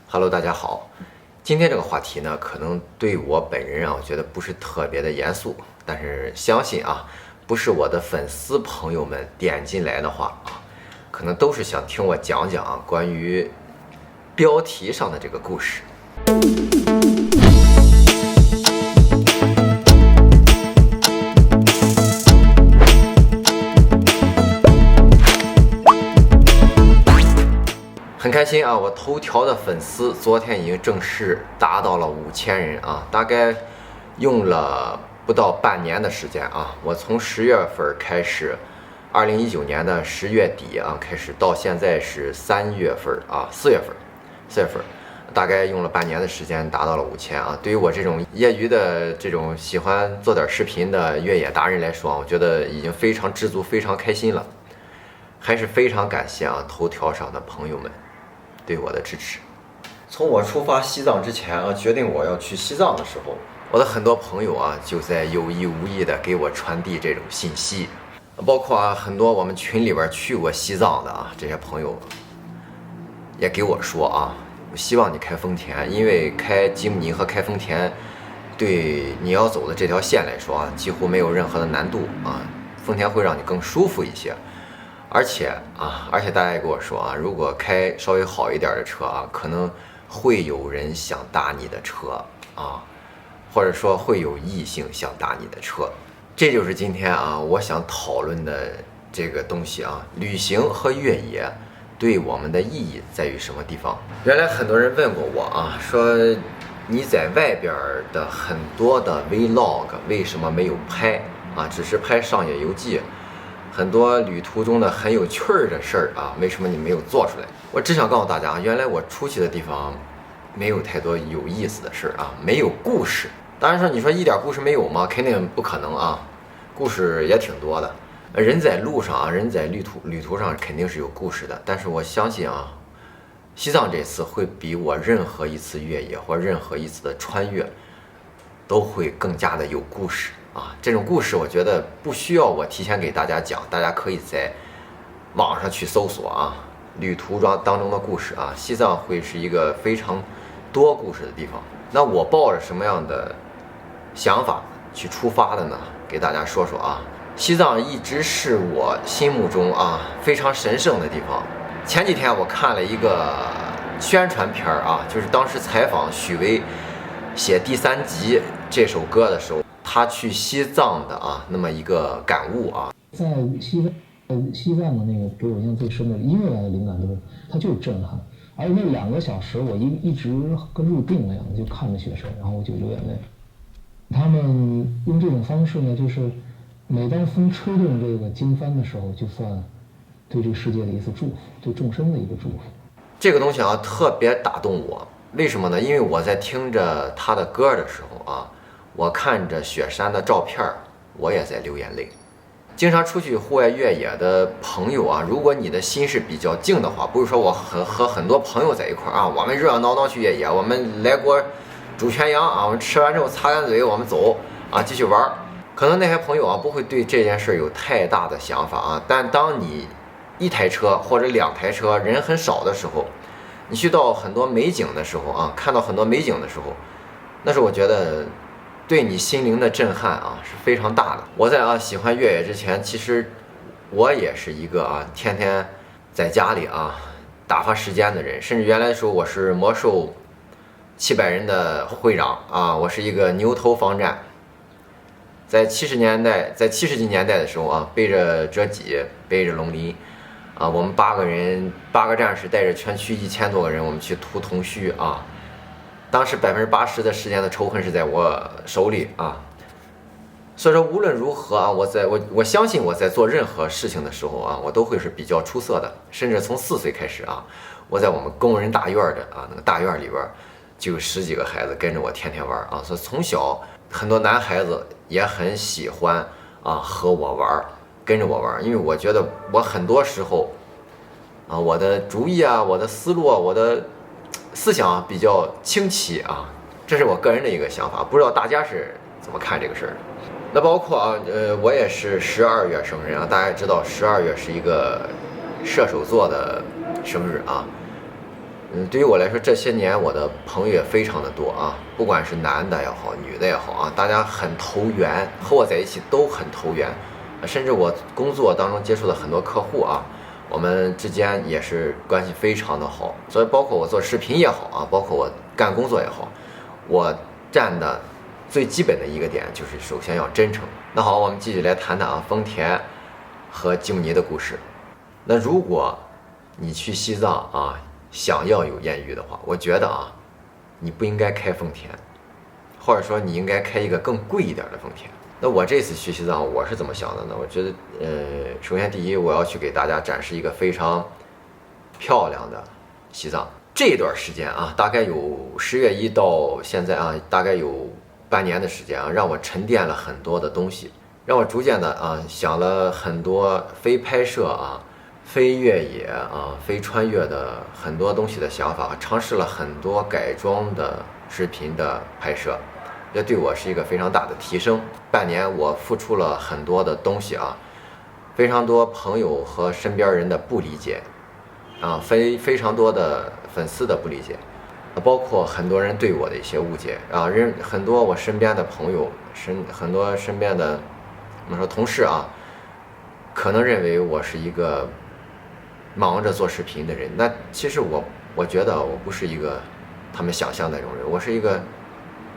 Hello，大家好。今天这个话题呢，可能对我本人啊，我觉得不是特别的严肃，但是相信啊，不是我的粉丝朋友们点进来的话啊，可能都是想听我讲讲啊关于标题上的这个故事。很开心啊！我头条的粉丝昨天已经正式达到了5000人啊，大概用了不到半年的时间啊。我从10月份开始，2019年的10月底啊开始，到现在是3月份啊，4月份，大概用了半年的时间达到了5000啊。对于我这种业余的这种喜欢做点视频的越野达人来说，我觉得已经非常知足，非常开心了。还是非常感谢啊头条上的朋友们对我的支持。从我出发西藏之前啊，决定我要去西藏的时候，我的很多朋友啊就在有意无意的给我传递这种信息，包括啊很多我们群里边去过西藏的啊这些朋友也给我说啊，我希望你开丰田，因为开吉姆尼和开丰田对你要走的这条线来说啊几乎没有任何的难度啊，丰田会让你更舒服一些。而且大家也跟我说啊，如果开稍微好一点的车啊，可能会有人想搭你的车啊，或者说会有异性想搭你的车。这就是今天啊，我想讨论的这个东西啊，旅行和越野对我们的意义在于什么地方？原来很多人问过我啊，说你在外边的很多的 vlog 为什么没有拍啊，只是拍商业游记？很多旅途中的很有趣儿的事儿啊，为什么你没有做出来？我只想告诉大家，原来我出去的地方没有太多有意思的事儿啊，没有故事。当然说，你说一点故事没有吗？肯定不可能啊，故事也挺多的。人在路上啊，人在旅途上肯定是有故事的。但是我相信啊，西藏这次会比我任何一次越野或任何一次的穿越都会更加的有故事。这种故事我觉得不需要我提前给大家讲，大家可以在网上去搜索啊，旅途当中的故事啊，西藏会是一个非常多故事的地方。那我抱着什么样的想法去出发的呢？给大家说说啊，西藏一直是我心目中啊非常神圣的地方。前几天我看了一个宣传片啊，就是当时采访许巍写《第三集》这首歌的时候，他去西藏的啊，那么一个感悟啊，在西藏的那个给我印象最深的音乐来的灵感就是它就是震撼，而且那2个小时我一直跟入定那样就看着雪山，然后我就流眼泪。他们用这种方式呢，就是每当风吹动这个经幡的时候，就算对这个世界的一次祝福，对众生的一个祝福。这个东西啊特别打动我，为什么呢？因为我在听着他的歌的时候啊，我看着雪山的照片，我也在流眼泪。经常出去户外越野的朋友啊，如果你的心是比较静的话，不是说我和很多朋友在一块啊，我们热热闹闹去越野，我们来锅煮全羊啊，我们吃完之后擦干嘴，我们走啊，继续玩。可能那些朋友啊不会对这件事有太大的想法啊，但当你1台车或者2台车，人很少的时候，你去到很多美景的时候啊，看到很多美景的时候，那是我觉得对你心灵的震撼啊是非常大的。我在喜欢越野之前，其实我也是一个天天在家里打发时间的人，甚至原来的时候我是魔兽700人的会长啊，我是一个牛头防战。在70几年代的时候背着折戟，背着龙鳞我们8个战士带着全区1000多个人，我们去屠童须啊。当时80%的时间的仇恨是在我手里啊，所以说无论如何我相信我在做任何事情的时候我都会是比较出色的。甚至从4岁开始我在我们工人大院的那个大院里边就有10几个孩子跟着我天天玩所以从小很多男孩子也很喜欢和我玩，跟着我玩，因为我觉得我很多时候我的主意我的思路我的思想比较清奇这是我个人的一个想法，不知道大家是怎么看这个事儿。那包括我也是12月生人大家也知道12月是一个射手座的生日对于我来说，这些年我的朋友也非常的多啊，不管是男的也好，女的也好啊，大家很投缘，和我在一起都很投缘，甚至我工作当中接触的很多客户啊，我们之间也是关系非常的好。所以包括我做视频也好啊，包括我干工作也好，我站的最基本的一个点就是首先要真诚。那好，我们继续来谈谈啊丰田和吉姆尼的故事。那如果你去西藏啊，想要有艳遇的话，我觉得啊，你不应该开丰田，或者说你应该开一个更贵一点的丰田。那我这次去西藏，我是怎么想的呢？我觉得，首先第一，我要去给大家展示一个非常漂亮的西藏。这段时间啊，大概有10月1到现在啊，大概有半年的时间啊，让我沉淀了很多的东西，让我逐渐的啊想了很多非拍摄啊。非越野啊，非穿越的很多东西的想法，尝试了很多改装的视频的拍摄，这对我是一个非常大的提升。半年我付出了很多的东西啊，非常多朋友和身边人的不理解啊，非常多的粉丝的不理解，包括很多人对我的一些误解啊，很多我身边的朋友，很多身边的我们说同事啊，可能认为我是一个忙着做视频的人，那其实我觉得我不是一个他们想象的那种人，我是一个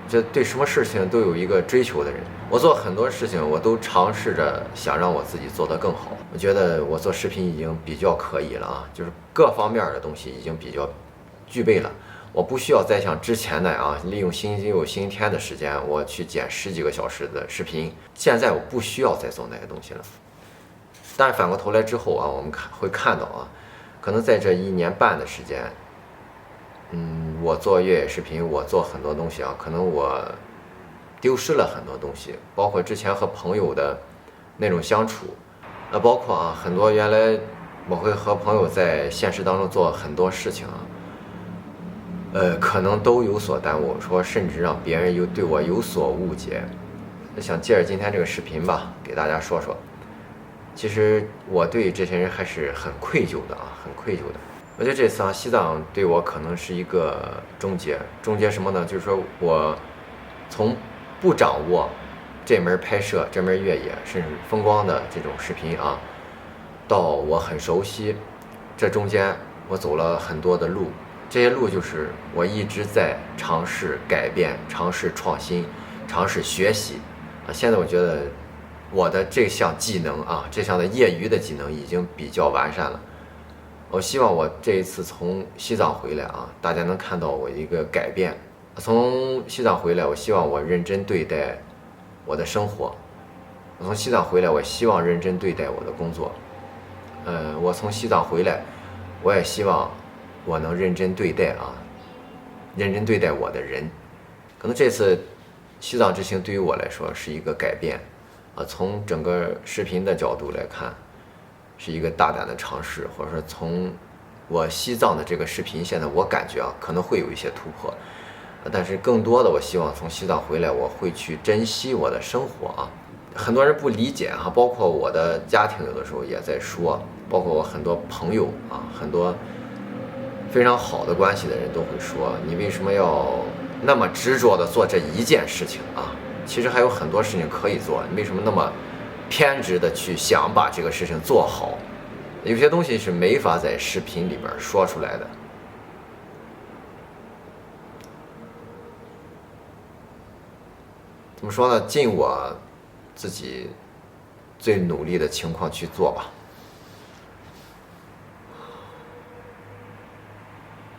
这对什么事情都有一个追求的人。我做很多事情，我都尝试着想让我自己做得更好。我觉得我做视频已经比较可以了啊，就是各方面的东西已经比较具备了。我不需要再像之前那样啊，利用星期六、星期天的时间，我去剪10几个小时的视频。现在我不需要再做那些东西了。但是反过头来之后啊，我们会看到啊，可能在这1年半的时间，我做越野视频，我做很多东西啊，可能我丢失了很多东西，包括之前和朋友的那种相处，包括啊很多原来我会和朋友在现实当中做很多事情啊，可能都有所耽误，说甚至让别人对我有所误解。想借着今天这个视频吧，给大家说说。其实我对这些人还是很愧疚的啊，很愧疚的。我觉得这次啊，西藏对我可能是一个终结什么呢？就是说我从不掌握这门拍摄、这门越野甚至风光的这种视频啊，到我很熟悉，这中间我走了很多的路，这些路就是我一直在尝试改变、尝试创新、尝试学习啊。现在我觉得我的这项技能啊，这项的业余的技能已经比较完善了。我希望我这一次从西藏回来啊，大家能看到我一个改变。从西藏回来，我希望我认真对待我的生活。我从西藏回来，我希望认真对待我的工作。我从西藏回来，我也希望我能认真对待啊，认真对待我的人。可能这次西藏之行对于我来说是一个改变。从整个视频的角度来看，是一个大胆的尝试，或者说从我西藏的这个视频，现在我感觉啊可能会有一些突破，但是更多的我希望从西藏回来，我会去珍惜我的生活啊。很多人不理解啊，包括我的家庭有的时候也在说，包括我很多朋友啊，很多非常好的关系的人都会说，你为什么要那么执着的做这一件事情啊？其实还有很多事情可以做，你为什么那么偏执的去想把这个事情做好？有些东西是没法在视频里边说出来的。怎么说呢？尽我自己最努力的情况去做吧。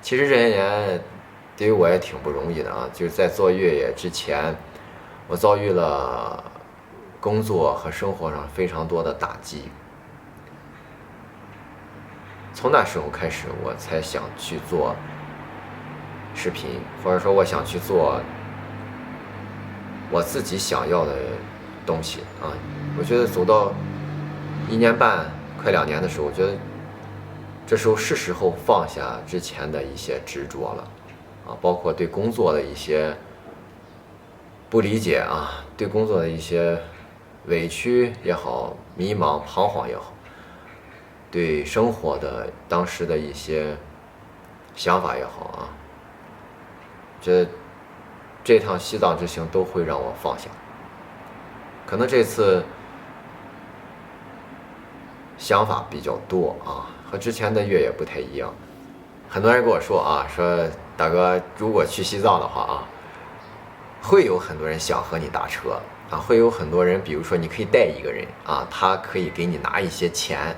其实这些年对于我也挺不容易的啊，就是在做越野之前，我遭遇了工作和生活上非常多的打击。从那时候开始，我才想去做视频，或者说我想去做我自己想要的东西啊。我觉得走到1年半快2年的时候，我觉得这时候是时候放下之前的一些执着了啊，包括对工作的一些不理解啊，对工作的一些委屈也好，迷茫彷徨也好，对生活的当时的一些想法也好啊，这趟西藏之行都会让我放下。可能这次想法比较多啊，和之前的越野不太一样。很多人跟我说啊，说大哥，如果去西藏的话啊，会有很多人想和你打车啊，会有很多人，比如说你可以带一个人啊，他可以给你拿一些钱，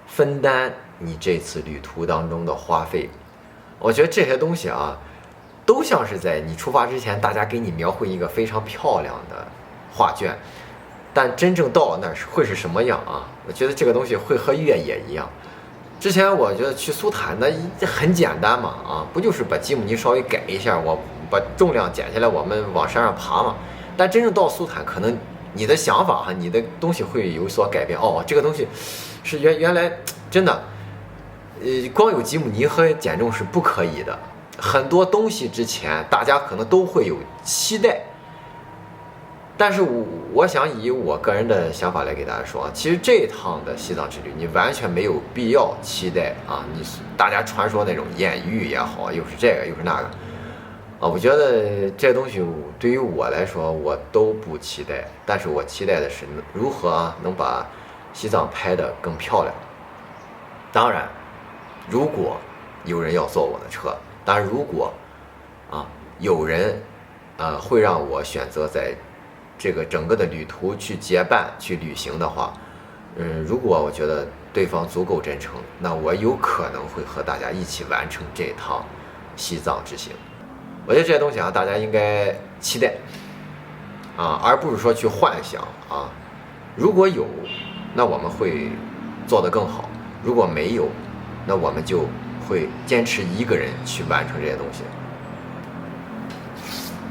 分担你这次旅途当中的花费。我觉得这些东西啊，都像是在你出发之前，大家给你描绘一个非常漂亮的画卷，但真正到了那儿会是什么样啊？我觉得这个东西会和越野一样。之前我觉得去苏坦那很简单嘛，啊，不就是把吉姆尼稍微改一下，我把重量减下来，我们往山上爬嘛。但真正到苏坦，可能你的想法哈，你的东西会有所改变。哦，这个东西是原来真的，光有吉姆尼和减重是不可以的。很多东西之前大家可能都会有期待。但是我想以我个人的想法来给大家说啊，其实这趟的西藏之旅你完全没有必要期待啊，大家传说那种艳遇也好，又是这个又是那个啊，我觉得这东西对于我来说我都不期待，但是我期待的是如何能把西藏拍得更漂亮。当然，如果有人要坐我的车，当然如果有人会让我选择在这个整个的旅途去结伴去旅行的话，如果我觉得对方足够真诚，那我有可能会和大家一起完成这趟西藏之行。我觉得这些东西啊，大家应该期待而不是说去幻想啊。如果有，那我们会做得更好；如果没有，那我们就会坚持一个人去完成这些东西。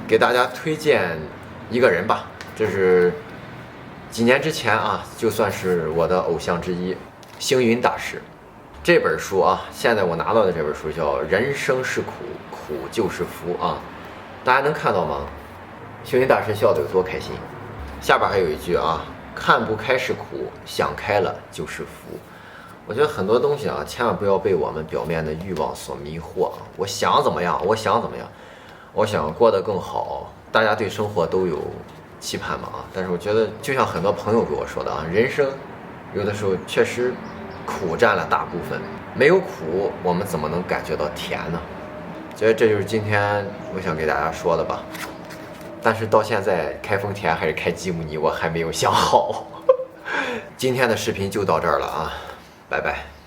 给大家推荐一个人吧。这是几年之前啊，就算是我的偶像之一，星云大师。这本书啊，现在我拿到的这本书叫《人生是苦，苦就是福》啊，大家能看到吗？星云大师笑得有多开心。下边还有一句啊，看不开是苦，想开了就是福。我觉得很多东西啊，千万不要被我们表面的欲望所迷惑。我想怎么样，我想怎么样，我想过得更好。大家对生活都有期盼嘛但是我觉得就像很多朋友跟我说的人生有的时候确实苦占了大部分，没有苦我们怎么能感觉到甜呢？觉得这就是今天我想给大家说的吧。但是到现在开丰田还是开吉姆尼我还没有想好。今天的视频就到这儿了拜拜。